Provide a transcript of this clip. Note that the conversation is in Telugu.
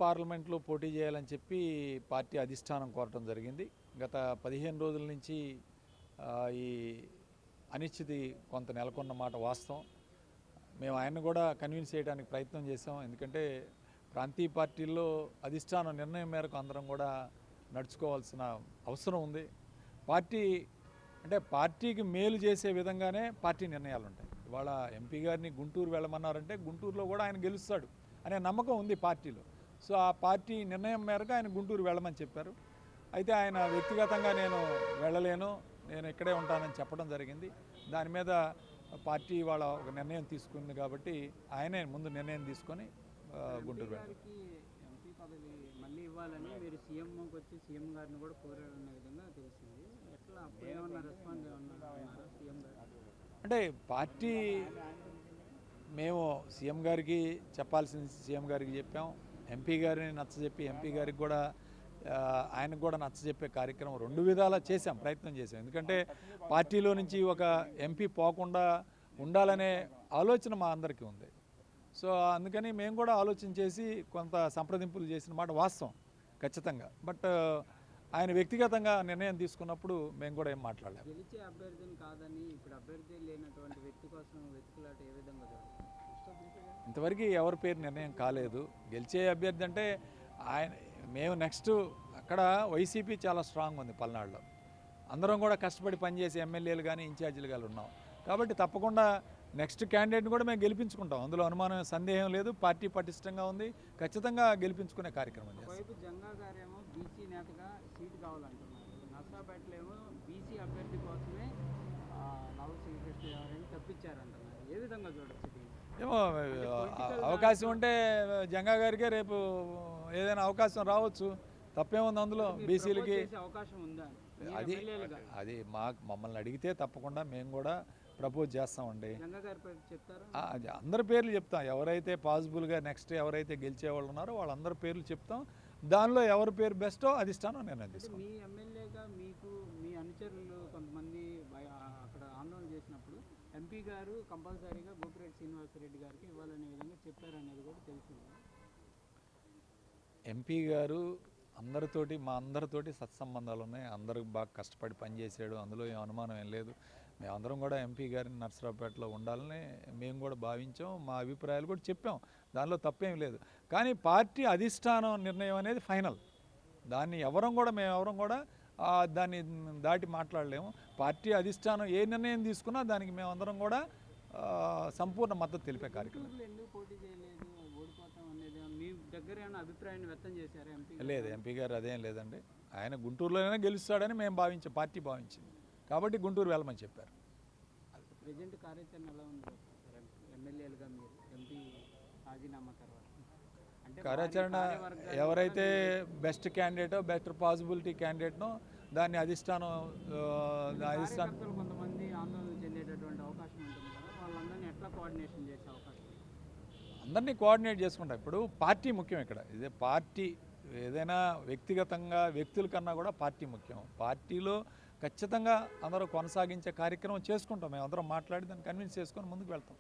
పార్లమెంట్లో పోటీ చేయాలని చెప్పి పార్టీ అధిష్టానం కోరటం జరిగింది. గత 15 రోజుల నుంచి ఈ అనిశ్చితి కొంత నెలకొన్న మాట వాస్తవం. మేము ఆయన్ని కూడా కన్విన్స్ చేయడానికి ప్రయత్నం చేసాం. ఎందుకంటే ప్రాంతీయ పార్టీల్లో అధిష్టానం నిర్ణయం మేరకు అందరం కూడా నడుచుకోవాల్సిన అవసరం ఉంది. పార్టీకి మేలు చేసే విధంగానే పార్టీ నిర్ణయాలు ఉంటాయి. ఇవాళ ఎంపీ గారిని గుంటూరు వెళ్ళమన్నారంటే గుంటూరులో కూడా ఆయన గెలుస్తాడు అనే నమ్మకం ఉంది పార్టీలో. సో ఆ పార్టీ నిర్ణయం మేరకు ఆయన గుంటూరు వెళ్ళమని చెప్పారు. అయితే ఆయన వ్యక్తిగతంగా నేను వెళ్ళలేను, నేను ఇక్కడే ఉంటానని చెప్పడం జరిగింది. దాని మీద పార్టీ వాళ్ళ ఒక నిర్ణయం తీసుకుంది కాబట్టి ఆయనే ముందు నిర్ణయం తీసుకొని గుంటూరు వెళ్ళారు. ఎంపీ పదవి మళ్ళీ ఇవ్వాలని మీరు సీఎంకి వచ్చి సీఎం గారిని కూడా కోరారన్న విధంగా తెలిసింది. ఎట్లా అప్పుడు ఏమన్నా రెస్పాన్స్ ఏమన్నా సీఎం గారు? అంటే పార్టీ మేము సీఎం గారికి చెప్పాల్సింది సీఎం గారికి చెప్పాం. ఎంపీ గారిని నచ్చజెప్పి ఎంపీ గారికి కూడా ఆయనకు కూడా నచ్చజెప్పే కార్యక్రమం రెండు విధాలా చేసాం, ప్రయత్నం చేసాం. ఎందుకంటే పార్టీలో నుంచి ఒక ఎంపీ పోకుండా ఉండాలనే ఆలోచన మా అందరికీ ఉంది. సో అందుకని మేము కూడా ఆలోచన చేసి కొంత సంప్రదింపులు చేసిన మాట వాస్తవం ఖచ్చితంగా. బట్ ఆయన వ్యక్తిగతంగా నిర్ణయం తీసుకున్నప్పుడు మేము కూడా ఏం మాట్లాడలేము. గెలిచే అభ్యర్థిని కాదని ఇప్పుడు అభ్యర్థి లేనటువంటి వ్యక్తి కోసం వెతుకులాట ఏ విధంగా ఇంతవరకు ఎవరి పేరు నిర్ణయం కాలేదు. గెలిచే అభ్యర్థి అంటే మేము నెక్స్ట్ అక్కడ వైసీపీ చాలా స్ట్రాంగ్ ఉంది పల్నాడులో. అందరం కూడా కష్టపడి పనిచేసే ఎమ్మెల్యేలు కానీ ఇన్ఛార్జీలు కానీ ఉన్నాం కాబట్టి తప్పకుండా నెక్స్ట్ క్యాండిడేట్ని కూడా మేము గెలిపించుకుంటాం. అందులో అనుమానం సందేహం లేదు. పార్టీ పటిష్టంగా ఉంది, ఖచ్చితంగా గెలిపించుకునే కార్యక్రమం చేస్తాం. జంగా గారేమో బీసీ నేతగా సీట్ కావాలంటున్నారు. నర్సాపేటలో ఏమో బీసీ అభ్యర్థి కోసమే నవల్ శ్రీకృష్ణ ఎవరైనా తప్పించారంటున్నారు. ఏ విధంగా చూడొచ్చు? ఏమో అవకాశం ఉంటే జంగా గారికే రేపు ఏదైనా అవకాశం రావచ్చు, తప్పేముంది అందులో. బీసీలకి అవకాశం ఉందా? అది మమ్మల్ని అడిగితే తప్పకుండా మేము కూడా ప్రపోజ్ చేస్తామండి. అది అందరి పేర్లు చెప్తాం. ఎవరైతే పాసిబుల్గా నెక్స్ట్ ఎవరైతే గెలిచేవాళ్ళు ఉన్నారో వాళ్ళందరి పేర్లు చెప్తాం. దానిలో ఎవరి పేరు బెస్టో అధిష్టానం నిర్ణయం తీసుకుంటాం. మీ ఎమ్మెల్యేగా మీకు మీ అనుచరులు కొంతమంది అక్కడ ఆందోళన చేసినప్పుడు ఎంపీ గారు కంపల్సరీగా గోపిరెడ్డి శ్రీనివాసరెడ్డి గారికి ఇవ్వాలనే విధంగా చెప్పారనేది కూడా తెలిసింది. ఎంపీ గారు మా అందరితోటి సత్సంబంధాలు ఉన్నాయి. అందరికి బాగా కష్టపడి పనిచేసాడు, అందులో ఏం అనుమానం ఏం లేదు. మేమందరం కూడా ఎంపీ గారిని నర్సరావుపేటలో ఉండాలని మేము కూడా భావించాం. మా అభిప్రాయాలు కూడా చెప్పాం, దానిలో తప్పేం లేదు. కానీ పార్టీ అధిష్టానం నిర్ణయం అనేది ఫైనల్. దాన్ని మేమెవరం కూడా దాన్ని దాటి మాట్లాడలేము. పార్టీ అధిష్టానం ఏ నిర్ణయం తీసుకున్నా దానికి మేమందరం కూడా సంపూర్ణ మద్దతు తెలిపే కార్యక్రమం. లేదు, ఎంపీ గారు అదేం లేదండి. ఆయన గుంటూరులోనే గెలుస్తాడని మేము భావించాం, పార్టీ భావించింది కాబట్టి గుంటూరు వెళ్ళమని చెప్పారు. ప్రెజెంట్ కార్యాచరణ ఎలా ఉంది ఎమ్మెల్యేలుగా మీరు ఎంపీ రాజీనామా తర్వాత? కార్యాచరణ ఎవరైతే బెస్ట్ క్యాండిడేటో బెస్ట్ పాసిబిలిటీ క్యాండిడేట్నో దాన్ని అధిష్టానం కొంతమంది ఆందోళన చెందేటటువంటి అవకాశం ఉంటుంది కదా, వాళ్ళందరినీ ఎట్లా కోఆర్డినేషన్ చేసే అవకాశం? అందరినీ కోఆర్డినేట్ చేసుకుంటాం. ఇప్పుడు పార్టీ ముఖ్యం. ఇక్కడ ఇదే పార్టీ ఏదైనా వ్యక్తిగతంగా వ్యక్తుల కన్నా కూడా పార్టీ ముఖ్యం. పార్టీలో ఖచ్చితంగా అందరూ కొనసాగించే కార్యక్రమం చేసుకుంటాం. మేము అందరం మాట్లాడి దాన్ని కన్విన్స్ చేసుకొని ముందుకు వెళ్తాం.